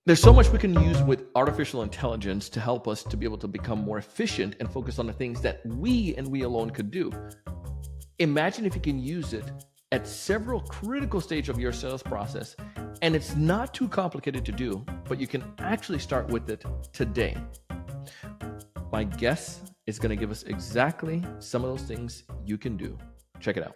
There's so much we can use with artificial intelligence to help us to be able to become more efficient and focus on the things that we and we alone could do. Imagine if you can use it at several critical stages of your sales process, and it's not too complicated to do, but you can actually start with it today. My guest is going to give us exactly some of those things you can do. Check it out.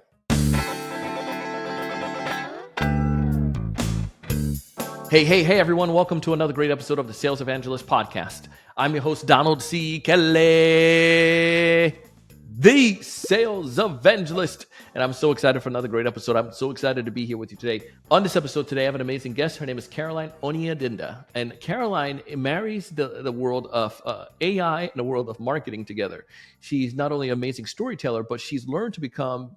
Hey, everyone. Welcome to another great episode of the Sales Evangelist Podcast. I'm your host, Donald C. Kelly, the Sales Evangelist. And I'm so excited for another great episode. I'm so excited to be here with you today. On this episode today, I have an amazing guest. Her name is Caroline Onyedinda. And Caroline marries the world of AI and the world of marketing together. She's not only an amazing storyteller, but she's learned to become,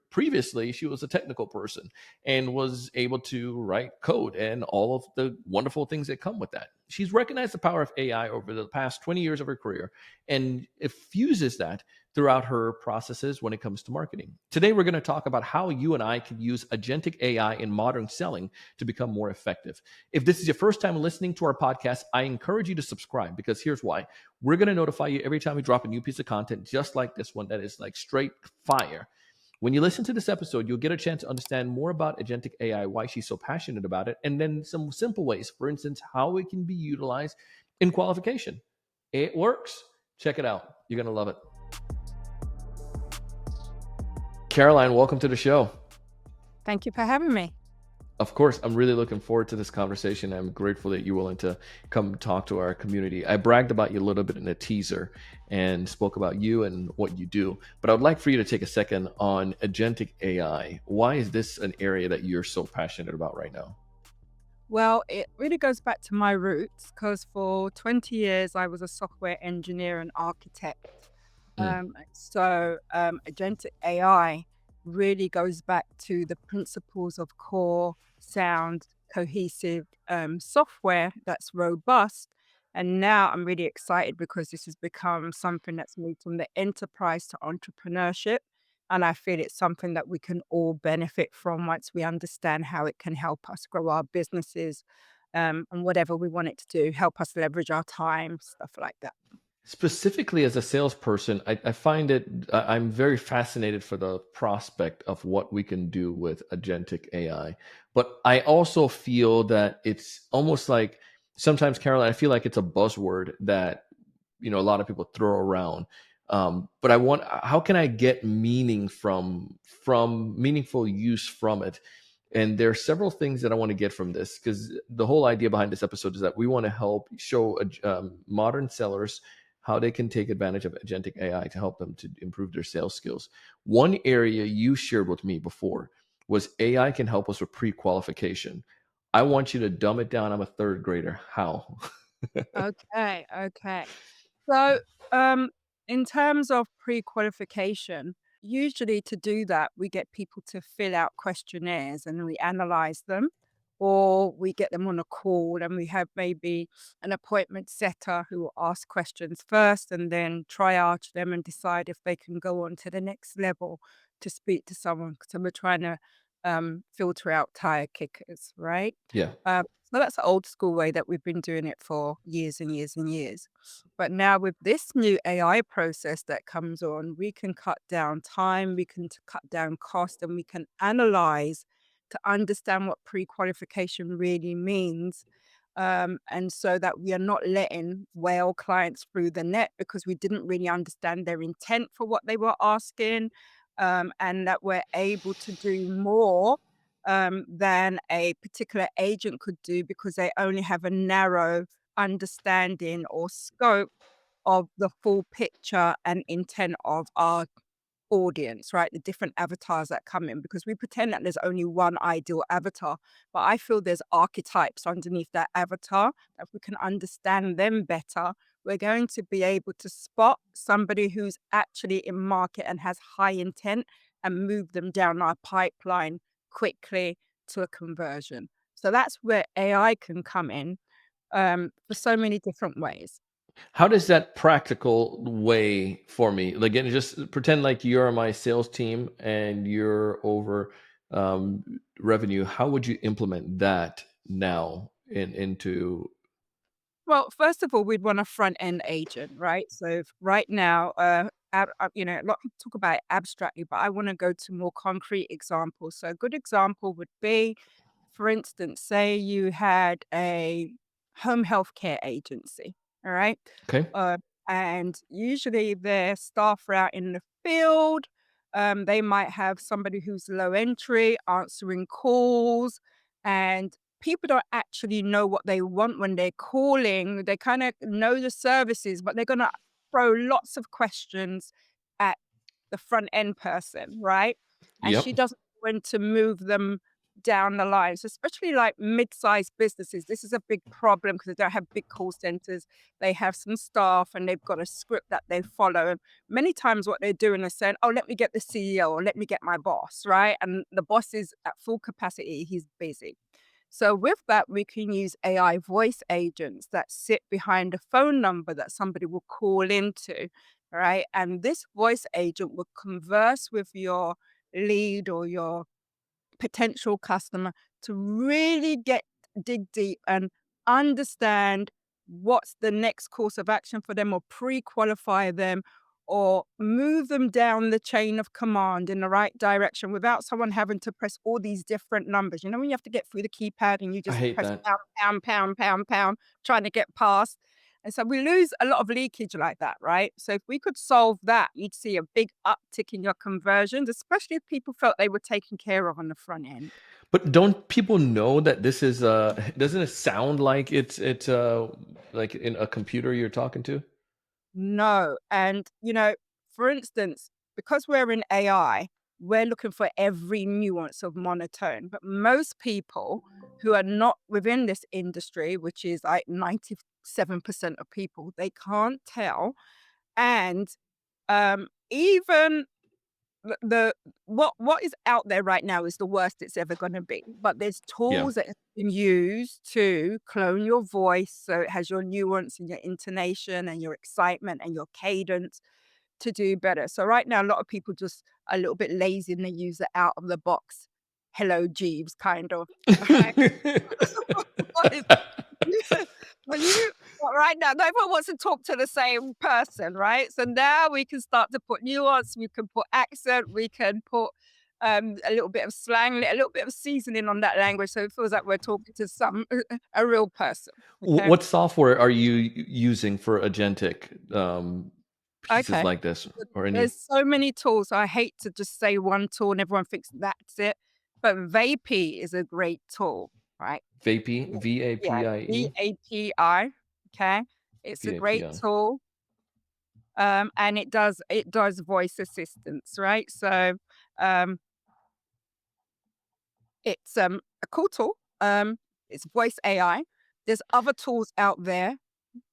previously she was a technical person and was able to write code and all of the wonderful things that come with that. She's recognized the power of AI over the past 20 years of her career and infuses that throughout her processes when it comes to marketing. Today, we're going to talk about how you and I can use agentic AI in modern selling to become more effective. If this is your first time listening to our podcast, I encourage you to subscribe because here's why. We're going to notify you every time we drop a new piece of content, just like this one that is like straight fire. When you listen to this episode, you'll get a chance to understand more about agentic AI, why she's so passionate about it, and then some simple ways, for instance, how it can be utilized in qualification. It works. Check it out. You're going to love it. Caroline, welcome to the show. Thank you for having me. Of course, I'm really looking forward to this conversation. I'm grateful that you're willing to come talk to our community. I bragged about you a little bit in a teaser and spoke about you and what you do, but I would like for you to take a second on agentic AI. Why is this an area that you're so passionate about right now? Well, it really goes back to my roots because for 20 years I was a software engineer and architect. Mm. Agentic AI really goes back to the principles of core, sound, cohesive software that's robust. And now I'm really excited because this has become something that's moved from the enterprise to entrepreneurship. And I feel it's something that we can all benefit from once we understand how it can help us grow our businesses and whatever we want it to do, help us leverage our time, stuff like that. Specifically as a salesperson, I find I'm very fascinated for the prospect of what we can do with agentic AI. But I also feel that it's almost like sometimes, Caroline, I feel like it's a buzzword that, a lot of people throw around. But how can I get meaning from meaningful use from it? And there are several things that I want to get from this because the whole idea behind this episode is that we want to help show modern sellers how they can take advantage of agentic AI to help them to improve their sales skills. One area you shared with me before was AI can help us with pre-qualification. I want you to dumb it down. I'm a third grader. How? Okay. So, in terms of pre-qualification, usually to do that, we get people to fill out questionnaires and we analyze them, or we get them on a call and we have maybe an appointment setter who will ask questions first and then triage them and decide if they can go on to the next level to speak to someone. So we're trying to filter out tire kickers, right? Yeah. So that's the old school way that we've been doing it for years and years and years. But now with this new AI process that comes on, we can cut down time, we can cut down cost, and we can analyze to understand what pre-qualification really means. And so that we are not letting whale clients through the net because we didn't really understand their intent for what they were asking, and that we're able to do more than a particular agent could do because they only have a narrow understanding or scope of the full picture and intent of our audience, right? The different avatars that come in, because we pretend that there's only one ideal avatar, but I feel there's archetypes underneath that avatar. If we can understand them better, we're going to be able to spot somebody who's actually in market and has high intent and move them down our pipeline quickly to a conversion. So that's where AI can come in for so many different ways. How does that practical way for me? Like, again, just pretend like you're on my sales team and you're over revenue. How would you implement that now into? Well, first of all, we'd want a front end agent, right? So right now, a lot of people talk about it abstractly, but I want to go to more concrete examples. So a good example would be, for instance, say you had a home health care agency, all right? Okay. Uh, and usually their staff are out in the field. They might have somebody who's low entry answering calls, and people don't actually know what they want when they're calling. They kind of know the services, but they're going to throw lots of questions at the front end person, right? And she Yep. doesn't know when to move them down the line. So especially like mid-sized businesses, this is a big problem because they don't have big call centers. They have some staff and they've got a script that they follow. And many times what they're doing is saying, oh, let me get the CEO or let me get my boss, right? And the boss is at full capacity, he's busy. So with that, we can use AI voice agents that sit behind a phone number that somebody will call into, right? And this voice agent will converse with your lead or your potential customer to really dig deep and understand what's the next course of action for them, or pre-qualify them, or move them down the chain of command in the right direction without someone having to press all these different numbers. You know, when you have to get through the keypad and you I just hate press that. pound, pound, pound, pound, pound, trying to get past. And so we lose a lot of leakage like that, right? So if we could solve that, you'd see a big uptick in your conversions, especially if people felt they were taken care of on the front end. But don't people know that this is doesn't it sound like it's like in a computer you're talking to? No. And, for instance, because we're in AI, we're looking for every nuance of monotone. But most people who are not within this industry, which is like 97% of people, they can't tell. And even the what is out there right now is the worst it's ever gonna be, but there's Yeah. tools that you can use to clone your voice, so it has your nuance and your intonation and your excitement and your cadence to do better. So right now, a lot of people just a little bit lazy and they use the out of the box, "Hello, Jeeves," kind of, right? What is when you right now, no one wants to talk to the same person, right? So now we can start to put nuance, we can put accent, we can put a little bit of slang, a little bit of seasoning on that language, so it feels like we're talking to a real person. Okay. What software are you using for agentic pieces Okay. like this or any? There's so many tools. I hate to just say one tool and everyone thinks that's it. But Vapey is a great tool, right? Vapie, Yeah. Yeah, VAPIE, VAPI, okay? It's a great VAPI. tool, and it does voice assistance, right? So, um, it's, a cool tool, it's voice AI. There's other tools out there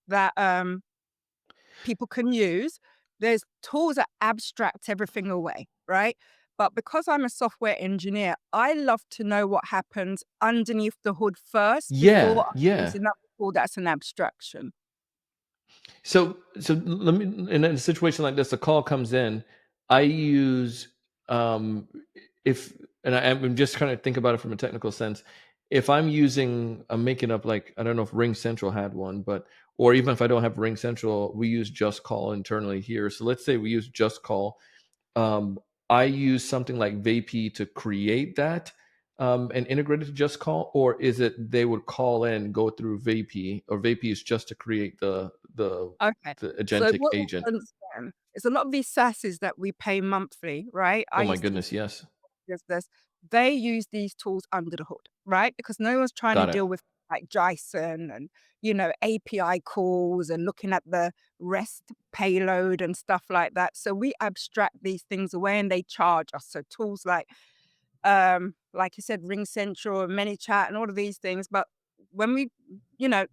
that, people can use. There's tools that abstract everything away, right? But because I'm a software engineer, I love to know what happens underneath the hood first Yeah, before I use yeah. another tool that's an abstraction. So let me, in a situation like this, a call comes in. I use um if and I'm just trying to think about it from a technical sense. If I'm making up, like, I don't know if Ring Central had one, but or even if I don't have Ring Central, we use Just Call internally here. So let's say we use Just Call. Um, I use something like VP to create that and integrate it to Just Call, or is it they would call in, go through VP, or VP is just to create Okay. the So agentic what agent? happens then is a lot of these SaaSes that we pay monthly, right? I Oh my used to goodness, yes, use this. They use these tools under the hood, right? Because no one's trying to got it. deal with like JSON and, API calls and looking at the REST payload and stuff like that. So we abstract these things away and they charge us. So tools like you said, Ring Central and ManyChat and all of these things. But when we,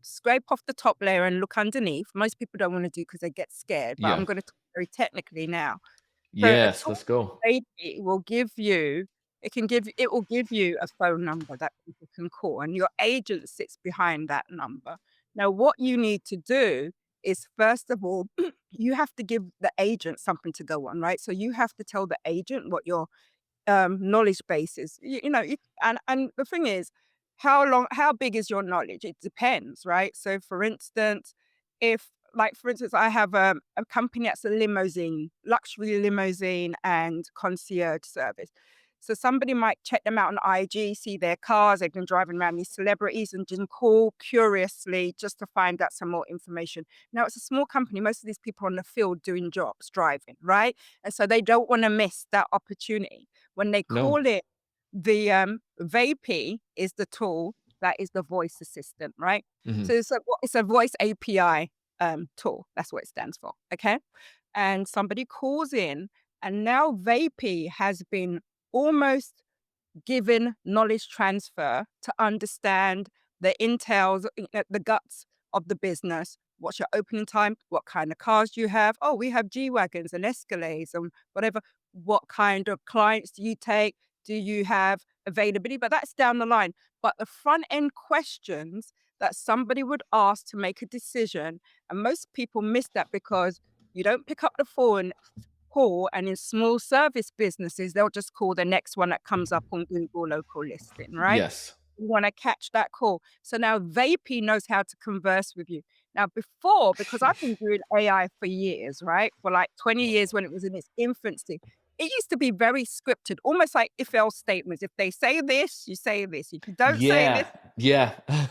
scrape off the top layer and look underneath, most people don't want to do because they get scared. But Yeah, I'm going to talk very technically now. So a yes, tool let's go. maybe will give you it will give you a phone number that people can call, and your agent sits behind that number. Now, what you need to do is, first of all, you have to give the agent something to go on, right? So you have to tell the agent what your knowledge base is. And the thing is, how big is your knowledge? It depends, right? So for instance, if like for instance, I have a company that's a limousine, luxury limousine and concierge service. So somebody might check them out on IG, see their cars, they've been driving around these celebrities and just call curiously just to find out some more information. Now it's a small company, most of these people are on the field doing jobs, driving, right? And so they don't want to miss that opportunity. When they No. call it the VAP is the tool that is the voice assistant, right? Hmm. So it's a voice API tool. That's what it stands for. Okay. And somebody calls in, and now VAP has been almost given knowledge transfer to understand the intels, the guts of the business. What's your opening time? What kind of cars do you have? Oh, we have G Wagons and Escalades and whatever. What kind of clients do you take? Do you have availability? But that's down the line. But the front end questions that somebody would ask to make a decision, and most people miss that because you don't pick up the phone call, and in small service businesses, they'll just call the next one that comes up on Google local listing, right? Yes. You want to catch that call. So now Vapey knows how to converse with you. Now before, because I've been doing AI for years, right? For like 20 years when it was in its infancy, it used to be very scripted, almost like if else statements. If they say this, you say this. If you don't say this, Yeah. Yeah.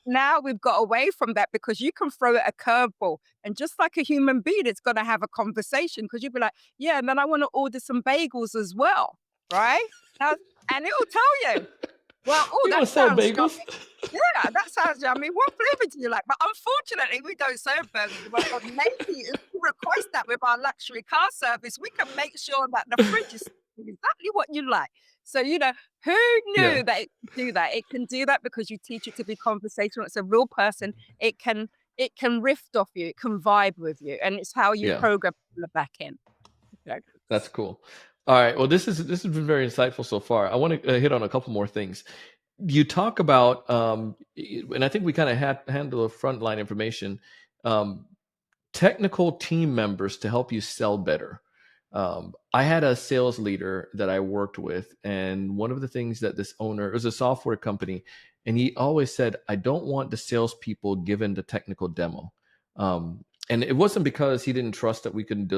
now we've got away from that because you can throw it a curveball. And just like a human being, it's going to have a conversation because you'll be like, yeah, and then I want to order some bagels as well. Right. Now, and it'll tell you, well, oh, We that don't sell sounds bagels. yummy. Yeah, that sounds yummy. What flavor do you like? But unfortunately, we don't serve burgers. But maybe if you request that with our luxury car service, we can make sure that the fridge is exactly what you like. So, who Yeah. knew that it could do that? It can do that because you teach it to be conversational. It's a real person. It can riff off you. It can vibe with you, and it's how you Yeah. program the back end. Okay. That's cool. All right. Well, this has been very insightful so far. I want to hit on a couple more things. You talk about, and I think we kind of handle the frontline information, um, technical team members to help you sell better. I had a sales leader that I worked with, and one of the things that this owner, it was a software company, and he always said, I don't want the salespeople given the technical demo. And it wasn't because he didn't trust that we could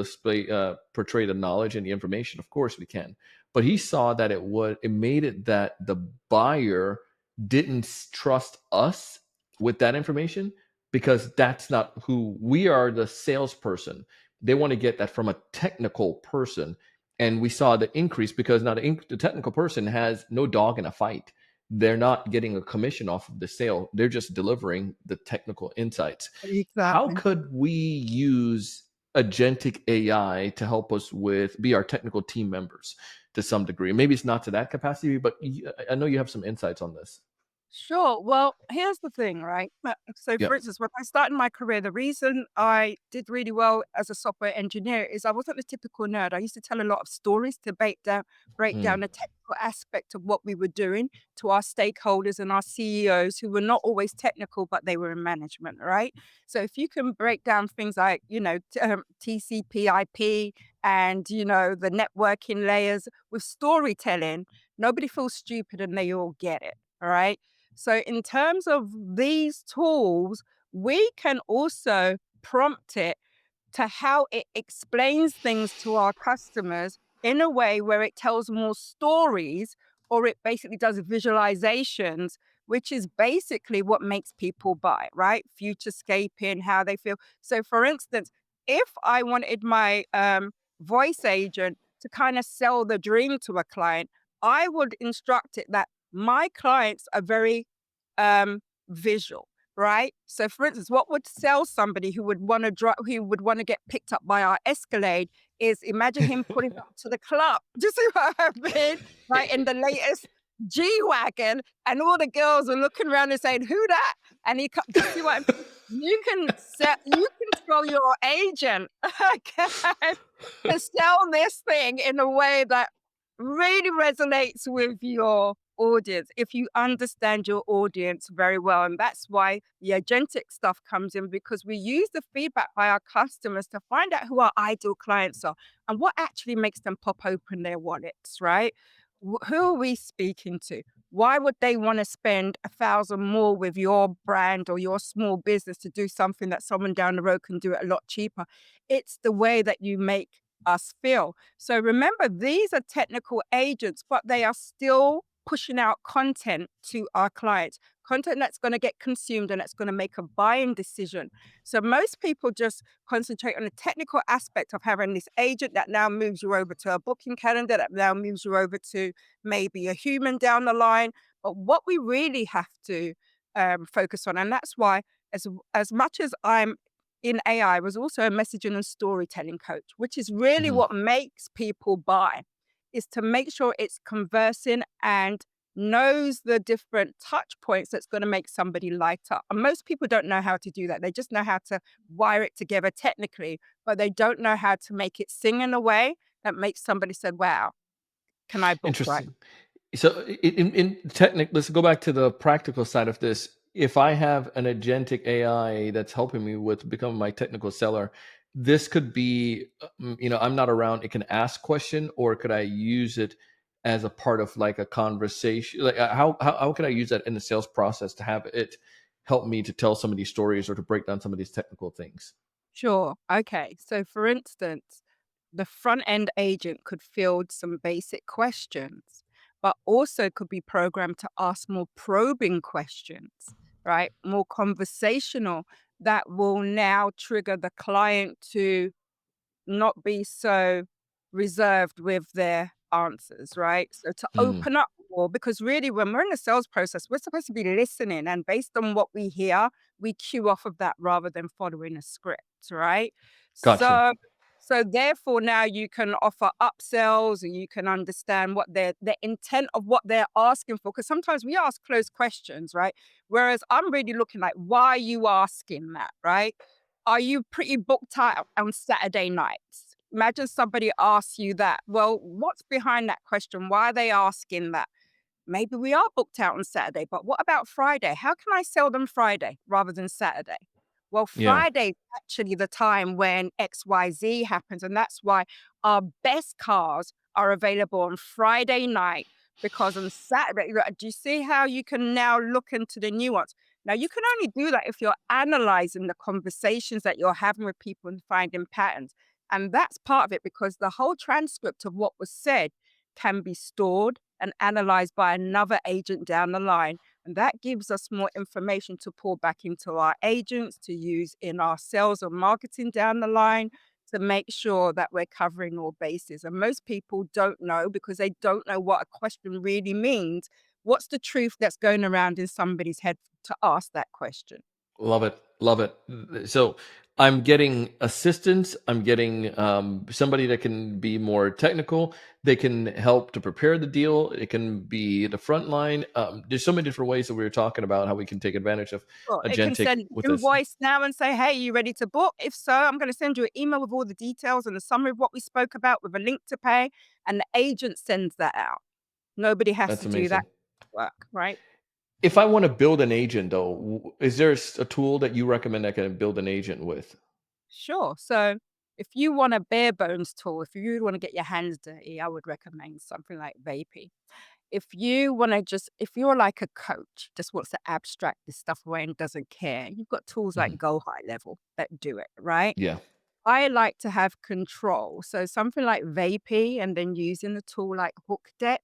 portray the knowledge and the information. Of course we can, but he saw that it made it that the buyer didn't trust us with that information because that's not who we are. The salesperson, they want to get that from a technical person. And we saw the increase because now the technical person has no dog in a fight. They're not getting a commission off of the sale. They're just delivering the technical insights. How Exactly. could we use agentic AI to help us be our technical team members to some degree? Maybe it's not to that capacity, but I know you have some insights on this. Sure. Well, here's the thing, right? So, Yeah. for instance, when I started my career, the reason I did really well as a software engineer is I wasn't the typical nerd. I used to tell a lot of stories to break down Mm. the technical aspect of what we were doing to our stakeholders and our CEOs who were not always technical, but they were in management, right? So, if you can break down things like, TCP, IP, and, the networking layers with storytelling, nobody feels stupid and they all get it. All right. So, in terms of these tools, we can also prompt it to how it explains things to our customers in a way where it tells more stories or it basically does visualizations, which is basically what makes people buy, right? Futurescaping, how they feel. So, for instance, if I wanted my voice agent to kind of sell the dream to a client, I would instruct it that my clients are very visual, right? So, for instance, what would sell somebody who would want to get picked up by our Escalade is imagine him pulling up to the club. Do you see what I mean? Right in the latest G wagon, and all the girls are looking around and saying, "Who that?" And do you see what I mean? You can tell your agent, okay, to sell this thing in a way that really resonates with your audience if you understand your audience very well. And that's why the agentic stuff comes in because we use the feedback by our customers to find out who our ideal clients are and what actually makes them pop open their wallets, right? Who are we speaking to? Why would they want to spend 1,000 more with your brand or your small business to do something that someone down the road can do it a lot cheaper? It's the way that you make us feel. So remember, these are technical agents, but they are still pushing out content to our clients, content that's going to get consumed and that's going to make a buying decision. So most people just concentrate on the technical aspect of having this agent that now moves you over to a booking calendar, that now moves you over to maybe a human down the line. But what we really have to focus on, and that's why as much as I'm in AI, I was also a messaging and storytelling coach, which is really Mhm. what makes people buy, is to make sure it's conversing and knows the different touch points that's going to make somebody light up. And most people don't know how to do that. They just know how to wire it together technically, but they don't know how to make it sing in a way that makes somebody say, wow, can I book right? Interesting. So in technic, let's go back to the practical side of this. If I have an agentic AI that's helping me with becoming my technical seller, this could be, I'm not around. It can ask question, or could I use it as a part of like a conversation? Like how can I use that in the sales process to have it help me to tell some of these stories or to break down some of these technical things? Sure. Okay. So, for instance, the front end agent could field some basic questions, but also could be programmed to ask more probing questions, right? More conversational that will now trigger the client to not be so reserved with their answers, right? So to Mm, open up more, because really when we're in the sales process, we're supposed to be listening. And based on what we hear, we cue off of that rather than following a script, right? gotcha. So therefore now you can offer upsells and you can understand what the intent of what they're asking for. Because sometimes we ask closed questions, right? Whereas I'm really looking like, why are you asking that, right? Are you pretty booked out on Saturday nights? Imagine somebody asks you that. Well, what's behind that question? Why are they asking that? Maybe we are booked out on Saturday, but what about Friday? How can I sell them Friday rather than Saturday? Well, Yeah. Friday is actually the time when XYZ happens. And that's why our best cars are available on Friday night because on Saturday, do you see how you can now look into the nuance? Now, you can only do that if you're analyzing the conversations that you're having with people and finding patterns. And that's part of it because the whole transcript of what was said can be stored and analyzed by another agent down the line. And that gives us more information to pull back into our agents to use in our sales or marketing down the line to make sure that we're covering all bases. And most people don't know because they don't know what a question really means. What's the truth that's going around in somebody's head to ask that question? Love it. Love it. So I'm getting assistance. I'm getting somebody that can be more technical. They can help to prepare the deal. It can be the front line. There's so many different ways that we were talking about how we can take advantage of Well, it can agentic send with this. invoice now and say, "Hey, you ready to book? If so, I'm going to send you an email with all the details and a summary of what we spoke about with a link to pay." And the agent sends that out. Nobody has That's to do that amazing. work, right? If I want to build an agent, though, is there a tool that you recommend I can build an agent with? Sure. So if you want a bare bones tool, if you want to get your hands dirty, I would recommend something like Vapey. If you want to if you're like a coach, just wants to abstract this stuff away and doesn't care, you've got tools Mhm. like Go High Level that do it, right? Yeah. I like to have control. So something like Vapey and then using a tool like Hook Deck,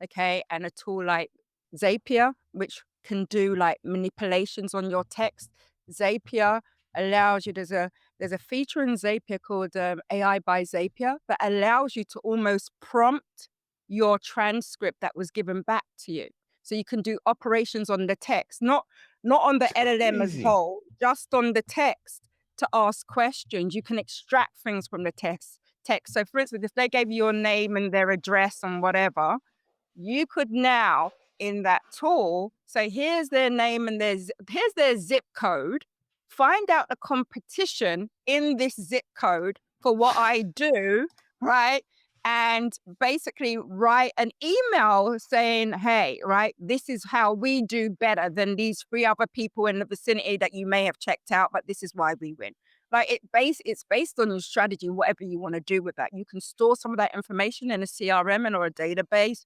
okay, and a tool like Zapier, which can do like manipulations on your text. Zapier allows you, there's a feature in Zapier called AI by Zapier that allows you to almost prompt your transcript that was given back to you. So you can do operations on the text, not on the It's LLM as a crazy. whole, just on the text to ask questions. You can extract things from the text. So for instance, if they gave you your name and their address and whatever, you could now in that tool say, here's their name and here's their zip code. Find out a competition in this zip code for what I do, right? And basically write an email saying, hey, right, this is how we do better than these three other people in the vicinity that you may have checked out, but this is why we win. Like it's based on your strategy, whatever you want to do with that. You can store some of that information in a CRM and or a database.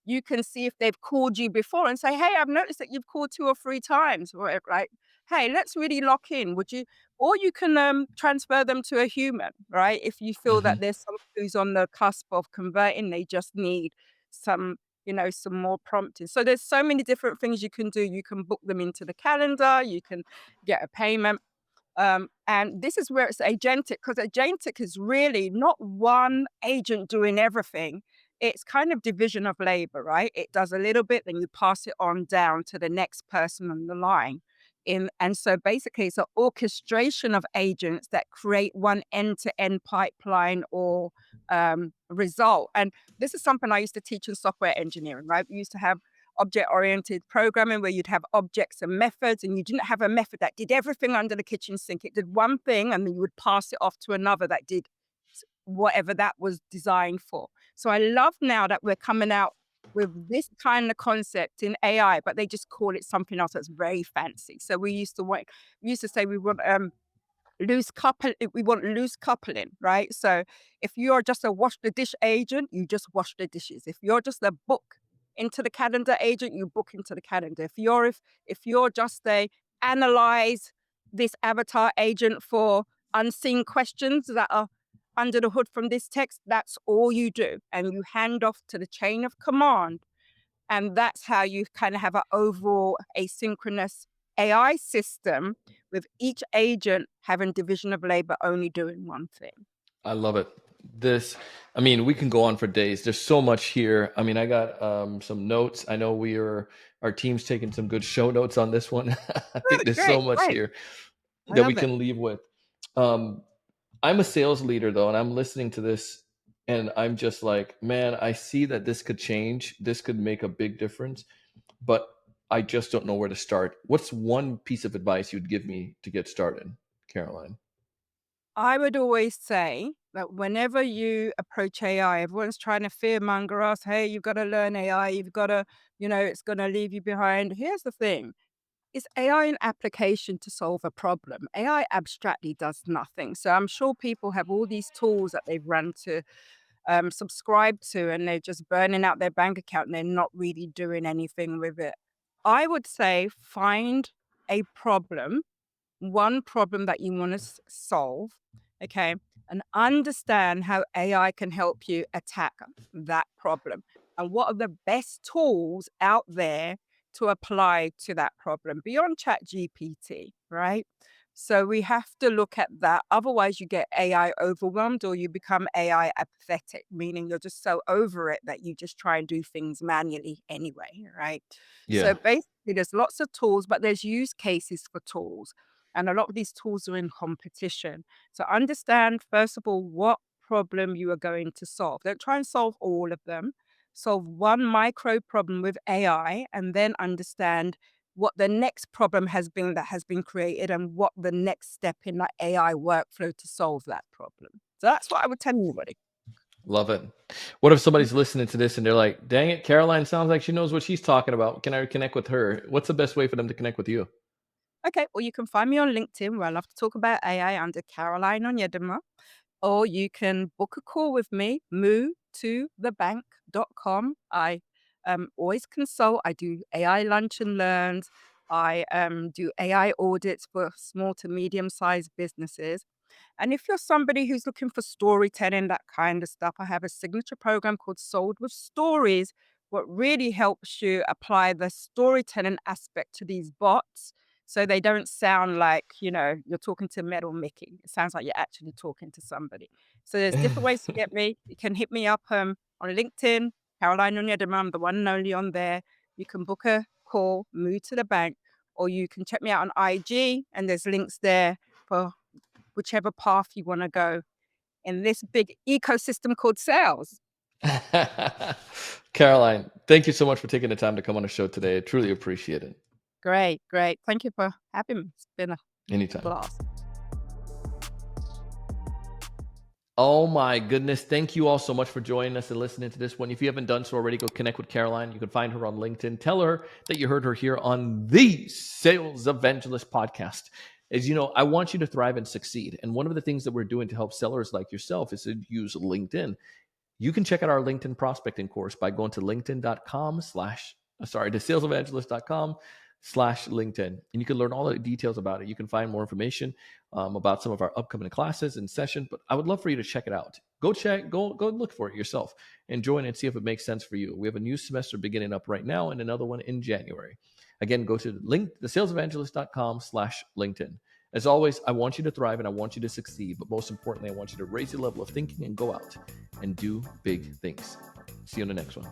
You can see if they've called you before and say, hey, I've noticed that you've called 2 or 3 times. Or like, hey, let's really lock in. Would you? Or you can transfer them to a human, right? If you feel Hmm. that there's someone who's on the cusp of converting, they just need some, some more prompting. So there's so many different things you can do. You can book them into the calendar. You can get a payment. And this is where it's agentic, because agentic is really not one agent doing everything. It's kind of division of labor, right? It does a little bit, then you pass it on down to the next person on the line. And so basically, it's an orchestration of agents that create one end-to-end pipeline or result. And this is something I used to teach in software engineering, right? We used to have object-oriented programming where you'd have objects and methods, and you didn't have a method that did everything under the kitchen sink. It did one thing, and then you would pass it off to another that did whatever that was designed for. So I love now that we're coming out with this kind of concept in AI, but they just call it something else that's very fancy. So we used to say we want we want loose coupling, right? So if you're just a wash the dish agent, you just wash the dishes. If you're just a book into the calendar agent, you book into the calendar. If you're just a analyze this avatar agent for unseen questions that are under the hood from this text, that's all you do. And you hand off to the chain of command. And that's how you kind of have an overall asynchronous AI system with each agent having division of labor only doing one thing. I love it. I mean, we can go on for days. There's so much here. I mean, I got some notes. I know our team's taking some good show notes on this one. I think Good, there's so great, much great. here I that we love it. can leave with. Um, I'm a sales leader though, and I'm listening to this and I'm just like, man, I see that this could change. This could make a big difference, but I just don't know where to start. What's one piece of advice you'd give me to get started, Caroline? I would always say that whenever you approach AI, everyone's trying to fearmonger us. Hey, you've got to learn AI. You've got to, it's going to leave you behind. Here's the thing. Is AI an application to solve a problem? AI abstractly does nothing. So I'm sure people have all these tools that they've run to subscribe to, and they're just burning out their bank account and they're not really doing anything with it. I would say find a problem, one problem that you want to solve, okay, and understand how AI can help you attack that problem. And what are the best tools out there to apply to that problem beyond Chat GPT, right? So we have to look at that. Otherwise, you get AI overwhelmed or you become AI apathetic, meaning you're just so over it that you just try and do things manually anyway, right? So Yeah. basically, there's lots of tools, but there's use cases for tools. And a lot of these tools are in competition. So understand, first of all, what problem you are going to solve. Don't try and solve all of them. Solve one micro problem with AI and then understand what the next problem has been that has been created and what the next step in that AI workflow to solve that problem. So that's what I would tell anybody. Love it. What if somebody's listening to this and they're like, dang it, Caroline sounds like she knows what she's talking about. Can I connect with her? What's the best way for them to connect with you? Okay, well, you can find me on LinkedIn where I love to talk about AI under Caroline Onyedema. Or you can book a call with me, movetothebank.com. I always consult. I do AI lunch and learns. I do AI audits for small to medium sized businesses. And if you're somebody who's looking for storytelling, that kind of stuff, I have a signature program called Sold with Stories, what really helps you apply the storytelling aspect to these bots so they don't sound like, you're talking to Metal Mickey. It sounds like you're actually talking to somebody. So there's different ways to get me. You can hit me up on LinkedIn, Caroline Onyedema, I'm the one and only on there. You can book a call, move to the bank, or you can check me out on IG, and there's links there for whichever path you want to go in this big ecosystem called sales. Caroline, thank you so much for taking the time to come on the show today. I truly appreciate it. Great, great. Thank you for having me. It's been a Anytime. blast. Oh my goodness. Thank you all so much for joining us and listening to this one. If you haven't done so already, go connect with Caroline. You can find her on LinkedIn. Tell her that you heard her here on the Sales Evangelist podcast. As you know, I want you to thrive and succeed. And one of the things that we're doing to help sellers like yourself is to use LinkedIn. You can check out our LinkedIn prospecting course by going to salesofangelist.com/LinkedIn. And you can learn all the details about it. You can find more information about some of our upcoming classes and sessions, but I would love for you to check it out. Go look for it yourself and join and see if it makes sense for you. We have a new semester beginning up right now and another one in January. Again, go to thesalesevangelist.com/LinkedIn. As always, I want you to thrive and I want you to succeed, but most importantly, I want you to raise your level of thinking and go out and do big things. See you on the next one.